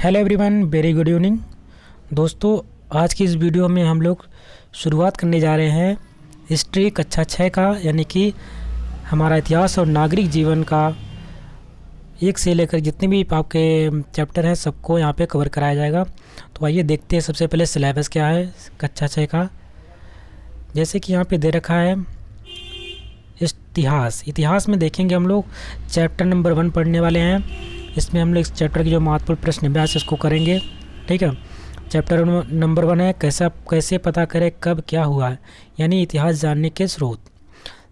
Hello everyone, very good evening दोस्तों। आज की इस वीडियो में हम लोग शुरुआत करने जा रहे हैं हिस्ट्री कक्षा 6 का, यानी कि हमारा इतिहास और नागरिक जीवन का एक से लेकर जितने भी आपके चैप्टर हैं सबको यहाँ पे कवर कराया जाएगा। तो आइए देखते हैं सबसे पहले सिलेबस क्या है कक्षा 6 का। जैसे कि यहाँ पे दे रखा है इतिहास में देखेंगे हम लोग चैप्टर नंबर 1 पढ़ने वाले हैं। इसमें हम लोग इस चैप्टर की जो महत्वपूर्ण प्रश्न अभ्यास इसको करेंगे, ठीक है। चैप्टर नंबर 1 है कैसे पता करें कब क्या हुआ है, यानी इतिहास जानने के स्रोत।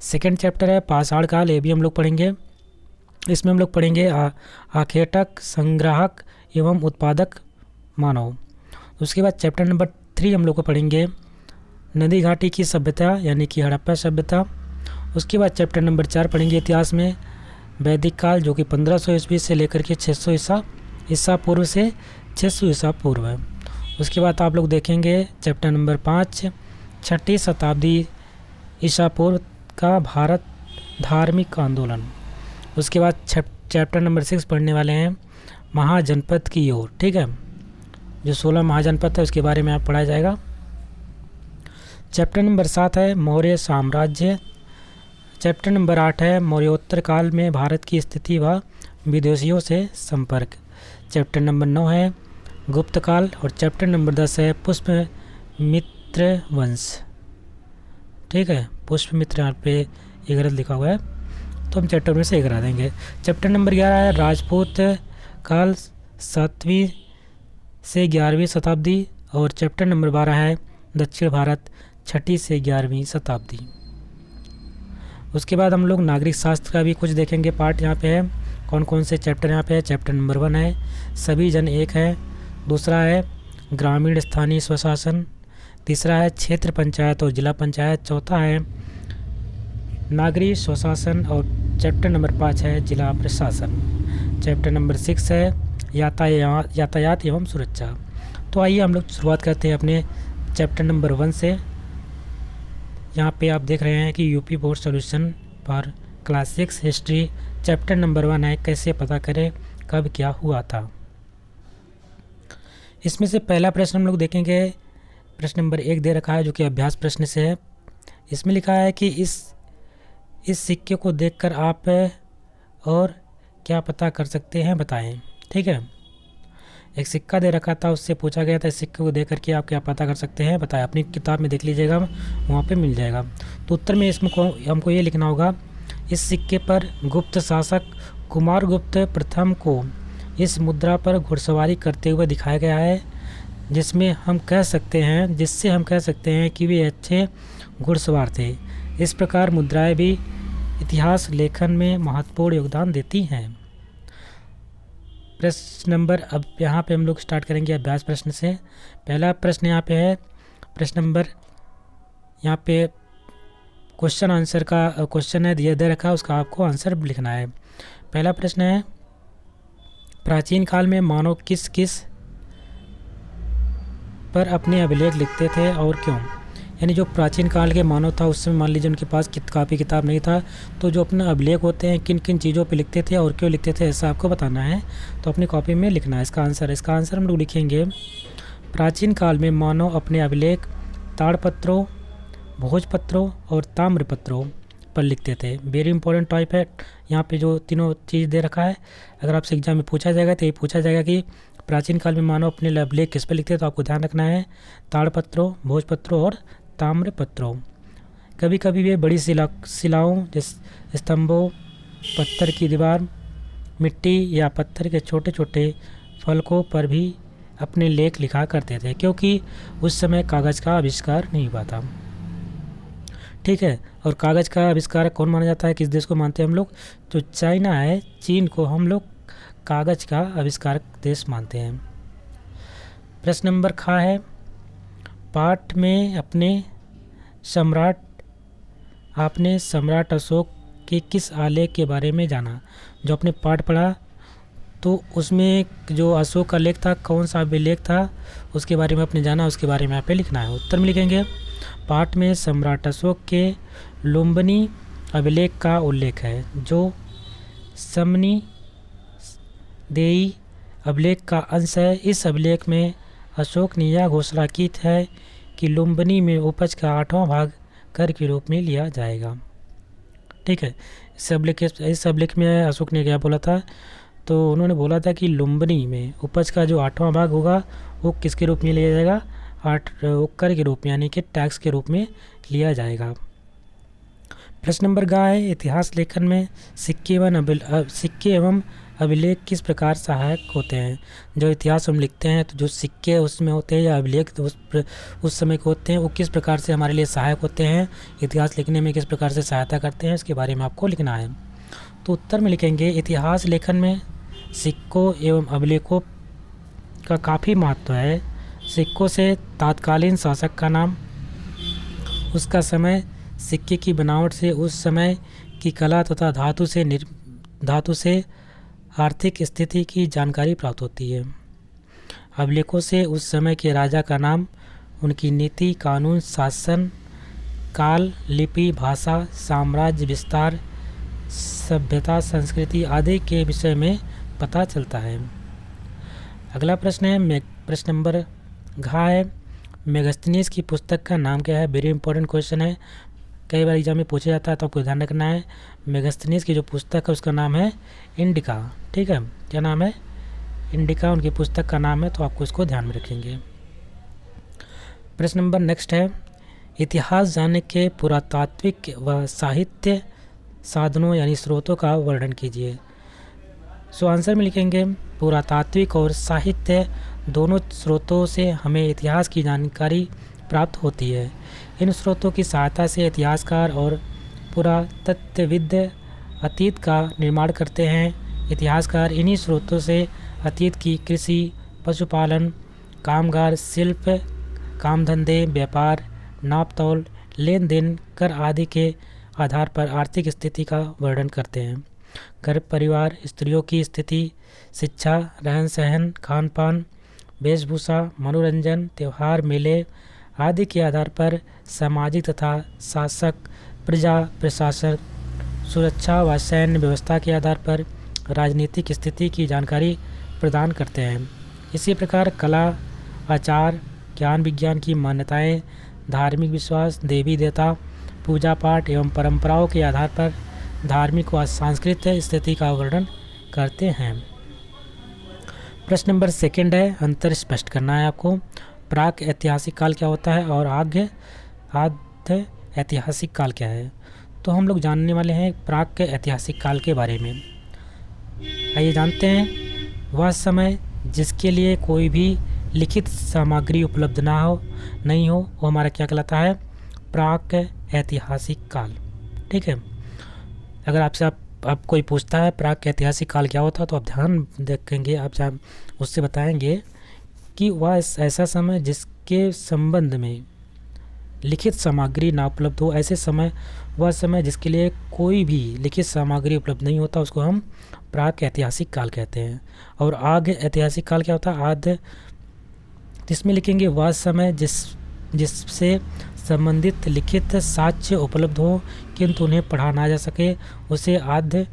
सेकंड चैप्टर है पाषाण काल, ये भी हम लोग पढ़ेंगे। इसमें हम लोग पढ़ेंगे आखेटक, संग्राहक एवं उत्पादक मानव। उसके बाद चैप्टर नंबर 3 हम लोग को पढ़ेंगे नदी घाटी की सभ्यता, यानी कि हड़प्पा सभ्यता। उसके बाद चैप्टर नंबर 4 पढ़ेंगे इतिहास में वैदिक काल, जो कि 1500 ईस्वी से लेकर के 600 ईसा पूर्व से 600 ईसा पूर्व है। उसके बाद आप लोग देखेंगे चैप्टर नंबर 5 छठी शताब्दी ईसा पूर्व का भारत धार्मिक आंदोलन। उसके बाद चैप्टर नंबर 6 पढ़ने वाले हैं महाजनपद की ओर, ठीक है। जो 16 महाजनपद है उसके बारे में आप पढ़ाया जाएगा। चैप्टर नंबर 7 है मौर्य साम्राज्य। चैप्टर नंबर 8 है मौर्योत्तर काल में भारत की स्थिति व विदेशियों से संपर्क। चैप्टर नंबर 9 है गुप्त काल और चैप्टर नंबर 10 है पुष्पमित्र वंश, ठीक है। पुष्पमित्र यहाँ पे 11 लिखा हुआ है, तो हम चैप्टर में से 11 देंगे। चैप्टर नंबर 11 है राजपूत काल 7वीं से 11वीं शताब्दी और चैप्टर नंबर 12 है दक्षिण भारत 6ठी से 11वीं शताब्दी। उसके बाद हम लोग नागरिक शास्त्र का भी कुछ देखेंगे पार्ट। यहाँ पे है कौन कौन से चैप्टर यहाँ पे है। चैप्टर नंबर 1 है सभी जन एक है। दूसरा है ग्रामीण स्थानीय स्वशासन। तीसरा है क्षेत्र पंचायत और जिला पंचायत। चौथा है नागरिक स्वशासन और चैप्टर नंबर 5 है जिला प्रशासन। चैप्टर नंबर 6 है यातायात एवं सुरक्षा। तो आइए हम लोग शुरुआत करते हैं अपने चैप्टर नंबर 1 से। यहाँ पे आप देख रहे हैं कि UP board solution for class 6 history chapter number 1 है कैसे पता करें कब क्या हुआ था। इसमें से पहला प्रश्न हम लोग देखेंगे, प्रश्न नंबर 1 दे रखा है जो कि अभ्यास प्रश्न से है। इसमें लिखा है कि इस सिक्के को देखकर आप और क्या पता कर सकते हैं बताएं, ठीक है। एक सिक्का दे रखा था, उससे पूछा गया था इस सिक्के को देख करके आप क्या पता कर सकते हैं बताएं। अपनी किताब में देख लीजिएगा, वहाँ पे मिल जाएगा। तो उत्तर में इसमें हमको ये लिखना होगा इस सिक्के पर गुप्त शासक कुमारगुप्त प्रथम को इस मुद्रा पर घुड़सवारी करते हुए दिखाया गया है, जिससे हम कह सकते हैं कि वे अच्छे घुड़सवार थे। इस प्रकार मुद्राएं भी इतिहास लेखन में महत्वपूर्ण योगदान देती हैं। प्रश्न नंबर, अब यहाँ पे हम लोग स्टार्ट करेंगे अभ्यास प्रश्न से। पहला प्रश्न यहाँ पे है प्रश्न नंबर, यहाँ पे क्वेश्चन आंसर का क्वेश्चन है दिया दे रखा है, उसका आपको आंसर लिखना है। पहला प्रश्न है प्राचीन काल में मानव किस किस पर अपने अभिलेख लिखते थे और क्यों। यानी जो प्राचीन काल के मानव था उस समय मान लीजिए उनके पास कापी किताब नहीं था, तो जो अपना अभिलेख होते हैं किन किन चीज़ों पे लिखते थे और क्यों लिखते थे ऐसा आपको बताना है। तो अपनी कॉपी में लिखना है इसका आंसर हम लोग लिखेंगे प्राचीन काल में मानव अपने अभिलेख ताड़पत्रों, भोजपत्रों और ताम्रपत्रों पर लिखते थे। वेरी इंपॉर्टेंट टाइप है। यहाँ पे जो तीनों चीज़ दे रखा है, अगर आपसे एग्जाम में पूछा जाएगा तो ये पूछा जाएगा कि प्राचीन काल में मानव अपने अभिलेख किस पर लिखते थे, तो आपको ध्यान रखना है ताड़पत्रों, भोजपत्रों और ताम्रपत्रों। कभी कभी वे बड़ी शिलाओं जैसे स्तंभों, पत्थर की दीवार, मिट्टी या पत्थर के छोटे छोटे फलकों पर भी अपने लेख लिखा करते थे, क्योंकि उस समय कागज़ का आविष्कार नहीं हुआ था, ठीक है। और कागज़ का आविष्कार कौन माना जाता है, किस देश को मानते हैं हम लोग, जो चाइना है, चीन को हम लोग कागज़ का आविष्कारक देश मानते हैं। प्रश्न नंबर ख है पाठ में आपने सम्राट अशोक के किस आलेख के बारे में जाना। जो आपने पाठ पढ़ा तो उसमें जो अशोक का लेख था, कौन सा अभिलेख था, उसके बारे में आपने जाना, उसके बारे में यहाँ पे लिखना है। उत्तर में लिखेंगे पाठ में सम्राट अशोक के लुम्बिनी अभिलेख का उल्लेख है, जो समनी देई अभिलेख का अंश है। इस अभिलेख में अशोक ने यह घोषणा की है कि लुम्बिनी में उपज का 8वां भाग कर के रूप में लिया जाएगा। ठीक है, इस अभिलेख में अशोक ने क्या बोला था? तो उन्होंने बोला था कि लुम्बिनी में उपज का जो 8वां भाग होगा वो किसके रूप में लिया जाएगा? कर के रूप में, यानी कि टैक्स के रूप में लिया जाएगा। प्रश्न नंबर ग है, इतिहास लेखन में सिक्के एवं अभिलेख किस प्रकार सहायक होते हैं? जो इतिहास हम लिखते हैं तो जो सिक्के उसमें होते हैं या अभिलेख तो उस समय के होते हैं, वो किस प्रकार से हमारे लिए सहायक होते हैं, इतिहास लिखने में किस प्रकार से सहायता करते हैं, इसके बारे में आपको लिखना है। तो उत्तर में लिखेंगे, इतिहास लेखन में सिक्कों एवं अभिलेखों का काफ़ी महत्व है। सिक्कों से तत्कालीन शासक का नाम, उसका समय, सिक्के की बनावट से उस समय की कला तथा धातु से आर्थिक स्थिति की जानकारी प्राप्त होती है। अभिलेखों से उस समय के राजा का नाम, उनकी नीति, कानून, शासन काल, लिपि, भाषा, साम्राज्य विस्तार, सभ्यता, संस्कृति आदि के विषय में पता चलता है। अगला प्रश्न है, प्रश्न नंबर घ है, मेगस्थनीज की पुस्तक का नाम क्या है? वेरी इंपॉर्टेंट क्वेश्चन है, कई बार एग्जाम में पूछा जाता है, तो आपको ध्यान रखना है। मेगस्थनीज की जो पुस्तक है उसका नाम है इंडिका। ठीक है, क्या नाम है? इंडिका उनकी पुस्तक का नाम है, तो आपको इसको ध्यान में रखेंगे। प्रश्न नंबर नेक्स्ट है, इतिहास जानने के पुरातात्विक व साहित्य साधनों यानी स्रोतों का वर्णन कीजिए। सो आंसर में लिखेंगे, पुरातात्विक और साहित्य दोनों स्रोतों से हमें इतिहास की जानकारी प्राप्त होती है। इन स्रोतों की सहायता से इतिहासकार और पुरातत्वविद अतीत का निर्माण करते हैं। इतिहासकार इन्हीं स्रोतों से अतीत की कृषि, पशुपालन, कामगार, शिल्प, काम धंधे, व्यापार, नाप तौल, लेन देन, कर आदि के आधार पर आर्थिक स्थिति का वर्णन करते हैं। घर परिवार, स्त्रियों की स्थिति, शिक्षा, रहन सहन, खान पान, वेशभूषा, मनोरंजन, त्यौहार, मेले आदि के आधार पर सामाजिक तथा शासक, प्रजा, प्रशासन, सुरक्षा व सैन्य व्यवस्था के आधार पर राजनीतिक स्थिति की जानकारी प्रदान करते हैं। इसी प्रकार कला, आचार, ज्ञान विज्ञान की मान्यताएं, धार्मिक विश्वास, देवी देवता, पूजा पाठ एवं परंपराओं के आधार पर धार्मिक व सांस्कृतिक स्थिति का वर्णन करते हैं। प्रश्न नंबर सेकंड है, अंतर स्पष्ट करना है आपको। प्राक ऐतिहासिक काल क्या होता है और आद्य ऐतिहासिक काल क्या है? तो हम लोग जानने वाले हैं प्राक के ऐतिहासिक काल के बारे में। आइए जानते हैं। वह समय जिसके लिए कोई भी लिखित सामग्री उपलब्ध नहीं हो वो हमारा क्या कहलाता है? प्राक ऐतिहासिक काल। ठीक है, अगर आपसे आप कोई पूछता है प्राक ऐतिहासिक काल क्या होता है तो आप ध्यान देखेंगे, आप उससे बताएंगे कि वह ऐसा समय जिसके संबंध में लिखित सामग्री ना उपलब्ध हो, ऐसे समय, वह समय जिसके लिए कोई भी लिखित सामग्री उपलब्ध नहीं होता, उसको हम प्राक ऐतिहासिक काल कहते हैं। और आद्य ऐतिहासिक काल क्या होता है? आद्य, जिसमें लिखेंगे वह समय जिससे संबंधित लिखित साक्ष्य उपलब्ध हो किंतु उन्हें पढ़ा ना जा सके, उसे आद्य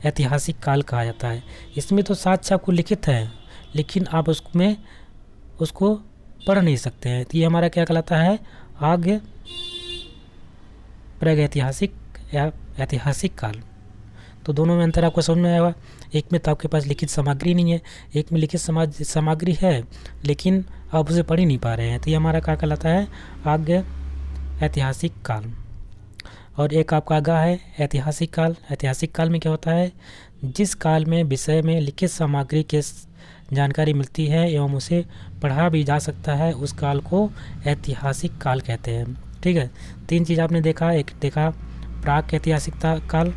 ऐतिहासिक काल कहा जाता है। इसमें तो साक्ष्य आपको लिखित है लेकिन आप उसको पढ़ नहीं सकते हैं, तो ये हमारा क्या कहलाता है? आद्य प्रागैतिहासिक या ऐतिहासिक काल। तो दोनों में अंतर आपको समझ में आएगा। एक में तो आपके पास लिखित सामग्री नहीं है, एक में लिखित सामग्री है लेकिन आप उसे पढ़ ही नहीं पा रहे हैं, तो ये हमारा क्या कहलाता है? आद्य ऐतिहासिक काल। और एक आपका आगा है ऐतिहासिक काल। ऐतिहासिक काल में क्या होता है? जिस काल में विषय में लिखित सामग्री के जानकारी मिलती है एवं उसे पढ़ा भी जा सकता है, उस काल को ऐतिहासिक काल कहते हैं। ठीक है, तीन चीज़ आपने देखा। एक देखा प्राक ऐतिहासिक काल,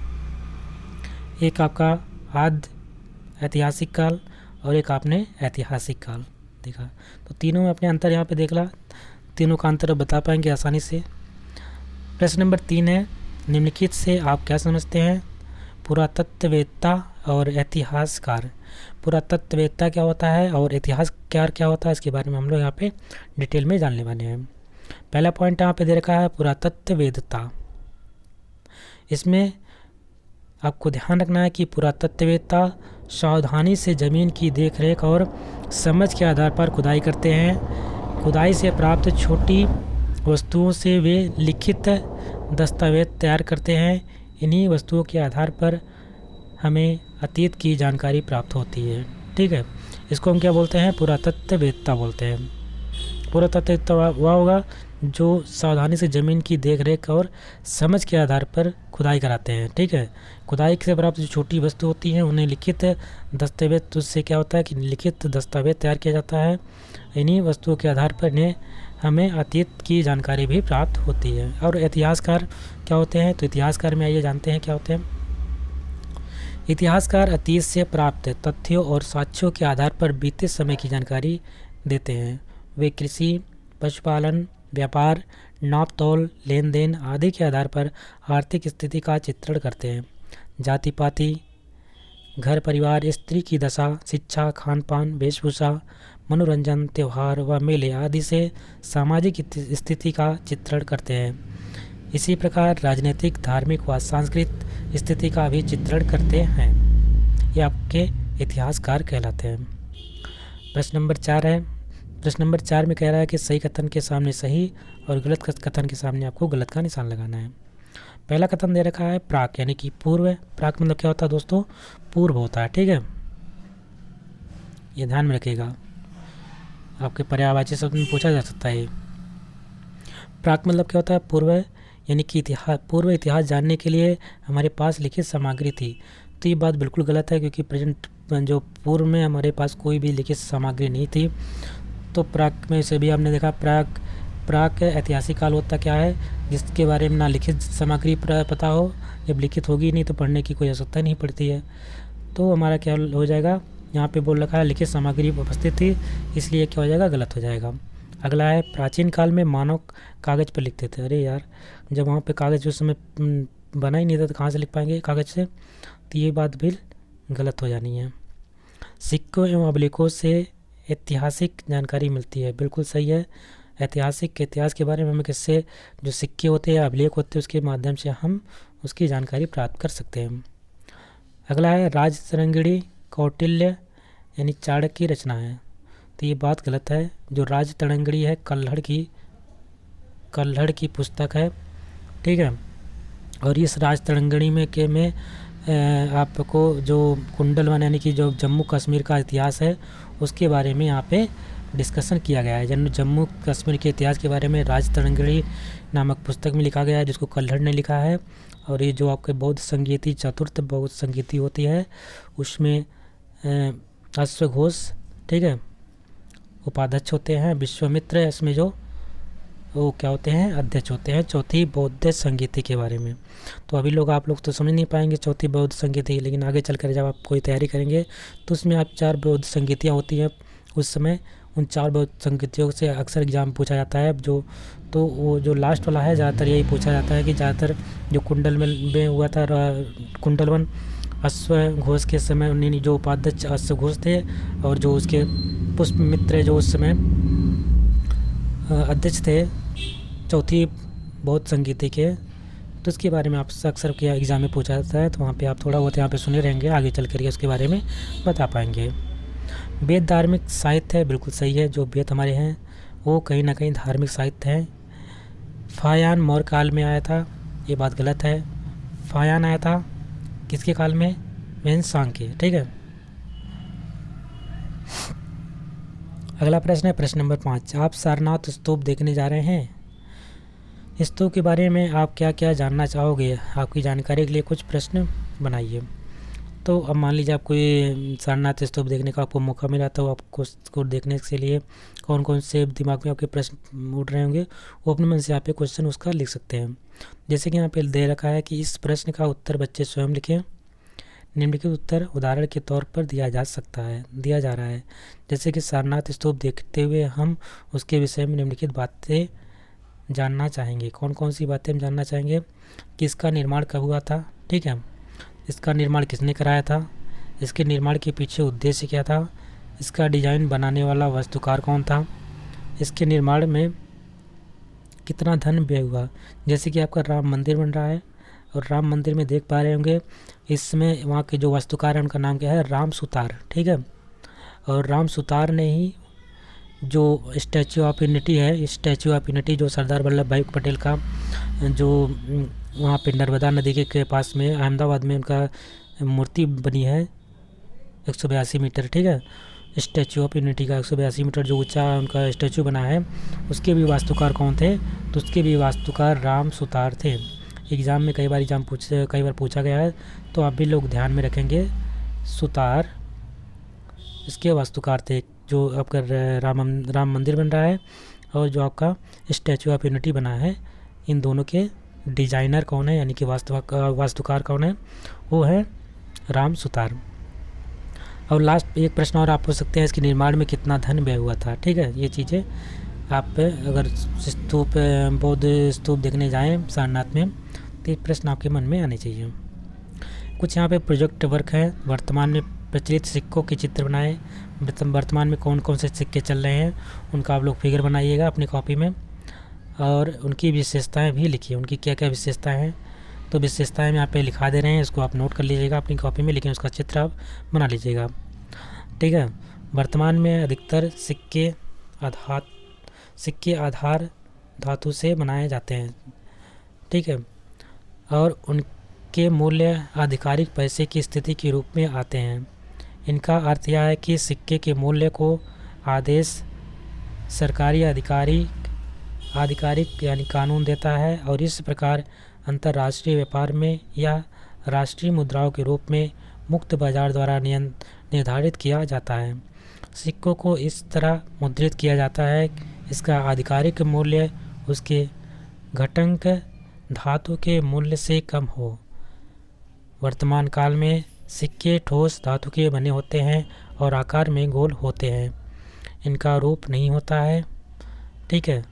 एक आपका आद्य ऐतिहासिक काल और एक आपने ऐतिहासिक काल देखा। तो तीनों में अपने अंतर यहाँ पे देख ला, तीनों का अंतर बता पाएंगे आसानी से। प्रश्न नंबर 3 है, निम्नलिखित से आप क्या समझते हैं? पुरातत्ववेत्ता और इतिहासकार। पुरातत्ववेत्ता क्या होता है और इतिहासकार क्या होता है, इसके बारे में हम लोग यहाँ पे डिटेल में जानने वाले हैं। पहला पॉइंट यहाँ पे दे रखा है पुरातत्ववेत्ता। इसमें आपको ध्यान रखना है कि पुरातत्ववेत्ता सावधानी से ज़मीन की देखरेख और समझ के आधार पर खुदाई करते हैं। खुदाई से प्राप्त छोटी वस्तुओं से वे लिखित दस्तावेज तैयार करते हैं। इन्हीं वस्तुओं के आधार पर हमें अतीत की जानकारी प्राप्त होती है। ठीक है, इसको हम क्या बोलते हैं? पुरातत्ववेत्ता बोलते हैं। पुरातत्ववेत्ता वह होगा जो सावधानी से ज़मीन की देखरेख और समझ के आधार पर खुदाई कराते हैं। ठीक है, खुदाई से प्राप्त जो छोटी वस्तु होती हैं उन्हें लिखित दस्तावेज, तो उससे क्या होता है कि लिखित दस्तावेज तैयार किया जाता है। इन्हीं वस्तुओं के आधार पर इन्हें हमें अतीत की जानकारी भी प्राप्त होती है। और इतिहासकार क्या होते हैं? तो इतिहासकार में आइए जानते हैं क्या होते हैं। इतिहासकार अतीत से प्राप्त तथ्यों और साक्ष्यों के आधार पर बीते समय की जानकारी देते हैं। वे कृषि, पशुपालन, व्यापार, नाप तोल, लेन देन आदि के आधार पर आर्थिक स्थिति का चित्रण करते हैं। जाति पाति, घर परिवार, स्त्री की दशा, शिक्षा, खान पान, वेशभूषा, मनोरंजन, त्यौहार व मेले आदि से सामाजिक स्थिति का चित्रण करते हैं। इसी प्रकार राजनीतिक, धार्मिक व सांस्कृतिक स्थिति का भी चित्रण करते हैं। ये आपके इतिहासकार कहलाते हैं। प्रश्न नंबर 4 है। प्रश्न नंबर 4 में कह रहा है कि सही कथन के सामने सही और गलत कथन के सामने आपको गलत का निशान लगाना है। पहला कथन दे रखा है प्राक, यानी कि पूर्व। प्राक मतलब क्या होता है दोस्तों? पूर्व होता है। ठीक है, ये ध्यान में रखिएगा, आपके पर्यायवाची शब्द में पूछा जा सकता है। प्राक मतलब क्या होता है? पूर्व, यानी कि इतिहास। पूर्व इतिहास जानने के लिए हमारे पास लिखित सामग्री थी। तो ये बात बिल्कुल गलत है, क्योंकि प्रेजेंट जो पूर्व में हमारे पास कोई भी लिखित सामग्री नहीं थी। तो प्राक में से भी हमने देखा, प्राक ऐतिहासिक काल होता क्या है? जिसके बारे में ना लिखित सामग्री पता हो। जब लिखित होगी नहीं तो पढ़ने की कोई आवश्यकता नहीं पड़ती है। तो हमारा क्या हो जाएगा? यहाँ पे बोल रखा है लिखित सामग्री उपस्थित थी, इसलिए क्या हो जाएगा? गलत हो जाएगा। अगला है प्राचीन काल में मानव कागज़ पर लिखते थे। अरे यार, जब वहाँ पे कागज़ उस समय बना ही नहीं था तो कहाँ से लिख पाएंगे कागज़ से? तो ये बात भी गलत हो जानी है। सिक्कों एवं अभिलेखों से ऐतिहासिक जानकारी मिलती है। बिल्कुल सही है। ऐतिहासिक इतिहास के बारे में हमें किससे? जो सिक्के होते हैं, अभिलेख होते हैं, उसके माध्यम से हम उसकी जानकारी प्राप्त कर सकते हैं। अगला है राजतरंगिणी कौटिल्य यानी चाणक्य की रचना है। तो ये बात गलत है। जो राजतरंगिणी है कल्हड़ की पुस्तक है। ठीक है, और इस राजतरंगिणी में आपको जो कुंडलवन यानी कि जो जम्मू कश्मीर का इतिहास है उसके बारे में यहाँ पे डिस्कशन किया गया है। जम्मू कश्मीर के इतिहास के बारे में राजतरंगिणी नामक पुस्तक में लिखा गया है, जिसको कल्हड़ ने लिखा है। और ये जो आपके बौद्ध संगीति, चतुर्थ बौद्ध संगीति होती है, उसमें अश्वघोष, ठीक है, उपाध्यक्ष होते हैं। विश्वामित्र इसमें जो वो क्या होते हैं? अध्यक्ष होते हैं। चौथी बौद्ध संगीति के बारे में तो अभी आप लोग तो समझ नहीं पाएंगे चौथी बौद्ध संगीति, लेकिन आगे चलकर जब आप कोई तैयारी करेंगे तो उसमें आप 4 बौद्ध संगीतियाँ होती हैं उस समय। उन 4 बौद्ध संगीतियों से अक्सर एग्जाम पूछा जाता है। तो वो जो लास्ट वाला है ज़्यादातर यही पूछा जाता है कि ज़्यादातर जो कुंडल में हुआ था कुंडलवन अश्वघोष के समय, उन्हें जो उपाध्यक्ष अश्वघोष थे और जो उसके पुष्यमित्र जो उस समय अध्यक्ष थे चौथी बौद्ध संगीति के, तो इसके बारे में आपसे अक्सर किया एग्ज़ाम में पूछा जाता है। तो वहाँ पे आप थोड़ा बहुत यहाँ पे सुने रहेंगे, आगे चल कर उसके बारे में बता पाएंगे। वेद धार्मिक साहित्य है, बिल्कुल सही है। जो वेद हमारे हैं वो कहीं ना कहीं धार्मिक साहित्य हैं। फायान मौर्य काल में आया था, ये बात गलत है। फायान आया था किसके काल में? वेन्सांग के। ठीक है, अगला प्रश्न है प्रश्न नंबर 5। आप सारनाथ स्तूप देखने जा रहे हैं। स्तूप के बारे में आप क्या क्या जानना चाहोगे? आपकी जानकारी के लिए कुछ प्रश्न बनाइए। तो अब मान लीजिए आप कोई सारनाथ स्तूप देखने का आपको मौका मिला, तो आपको उसको देखने के लिए कौन कौन से दिमाग में आपके प्रश्न उठ रहे होंगे, वो अपने मन से यहाँ पे क्वेश्चन उसका लिख सकते हैं। जैसे कि यहाँ पे दे रखा है कि इस प्रश्न का उत्तर बच्चे स्वयं लिखें। निम्नलिखित उत्तर उदाहरण के तौर पर दिया जा रहा है। जैसे कि सारनाथ स्तूप देखते हुए हम उसके विषय में निम्नलिखित बातें जानना चाहेंगे। कौन कौन सी बातें हम जानना चाहेंगे? कि इसका निर्माण कब हुआ था, ठीक है, इसका निर्माण किसने कराया था, इसके निर्माण के पीछे उद्देश्य क्या था, इसका डिज़ाइन बनाने वाला वास्तुकार कौन था, इसके निर्माण में कितना धन व्यय हुआ। जैसे कि आपका राम मंदिर बन रहा है, और राम मंदिर में देख पा रहे होंगे इसमें वहाँ के जो वास्तुकार हैं उनका नाम क्या है, राम सुतार। ठीक है, और राम सुतार ने ही जो स्टैचू ऑफ यूनिटी है, स्टैचू ऑफ यूनिटी जो सरदार वल्लभ भाई पटेल का जो वहाँ पे नर्मदा नदी के पास में अहमदाबाद में उनका मूर्ति बनी है 182 मीटर। ठीक है, स्टैचू ऑफ यूनिटी का 182 मीटर जो ऊंचा उनका स्टैचू बना है, उसके भी वास्तुकार कौन थे, तो उसके भी वास्तुकार राम सुतार थे। एग्ज़ाम में कई बार पूछा गया है, तो आप भी लोग ध्यान में रखेंगे, सुतार इसके वास्तुकार थे। जो आपका राम मंदिर बन रहा है और जो आपका स्टैचू ऑफ यूनिटी बना है, इन दोनों के डिज़ाइनर कौन है, यानी कि वास्तुकार कौन है, वो है राम सुतार। और लास्ट एक प्रश्न और आप पूछ सकते हैं, इसके निर्माण में कितना धन व्यय हुआ था। ठीक है, ये चीज़ें आप अगर स्तूप बौद्ध स्तूप देखने जाएं सारनाथ में, तो ये प्रश्न आपके मन में आने चाहिए। कुछ यहाँ पे प्रोजेक्ट वर्क है। वर्तमान में प्रचलित सिक्कों के चित्र बनाए। वर्तमान में कौन कौन से सिक्के चल रहे हैं उनका आप लोग फिगर बनाइएगा अपनी कॉपी में, और उनकी विशेषताएं भी लिखिए, उनकी क्या क्या विशेषताएं हैं। तो विशेषताएं मैं यहाँ पे लिखा दे रहे हैं, इसको आप नोट कर लीजिएगा अपनी कॉपी में, लेकिन उसका चित्र आप बना लीजिएगा। ठीक है, वर्तमान में अधिकतर सिक्के आधार धातु से बनाए जाते हैं। ठीक है, और उनके मूल्य आधिकारिक पैसे की स्थिति के रूप में आते हैं। इनका अर्थ यह है कि सिक्के के मूल्य को आदेश सरकारी आधिकारिक यानी कानून देता है, और इस प्रकार अंतर्राष्ट्रीय व्यापार में या राष्ट्रीय मुद्राओं के रूप में मुक्त बाजार द्वारा निर्धारित किया जाता है। सिक्कों को इस तरह मुद्रित किया जाता है इसका आधिकारिक मूल्य उसके घटक धातु के मूल्य से कम हो। वर्तमान काल में सिक्के ठोस धातु के बने होते हैं और आकार में गोल होते हैं, इनका रूप नहीं होता है। ठीक है,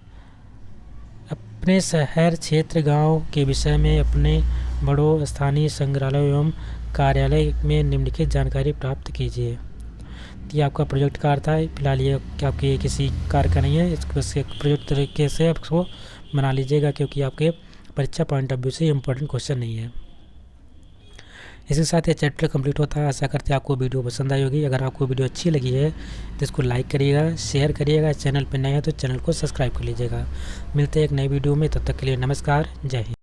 अपने शहर क्षेत्र गांव के विषय में अपने बड़ों स्थानीय संग्रहालय एवं कार्यालय में निम्नलिखित जानकारी प्राप्त कीजिए। ये आपका प्रोजेक्ट कार्य था। फिलहाल ये आपके किसी कार्य का नहीं है, इसको प्रोजेक्ट तरीके से आपको बना लीजिएगा, क्योंकि आपके परीक्षा पॉइंट ऑफ व्यू से इम्पोर्टेंट क्वेश्चन नहीं है। इसी के साथ ये चैप्टर कंप्लीट होता है। आशा करते हैं आपको वीडियो पसंद आई होगी। अगर आपको वीडियो अच्छी लगी है तो इसको लाइक करिएगा, शेयर करिएगा। चैनल पर नए हैं तो चैनल को सब्सक्राइब कर लीजिएगा। मिलते हैं एक नई वीडियो में, तब तक के लिए नमस्कार, जय हिंद।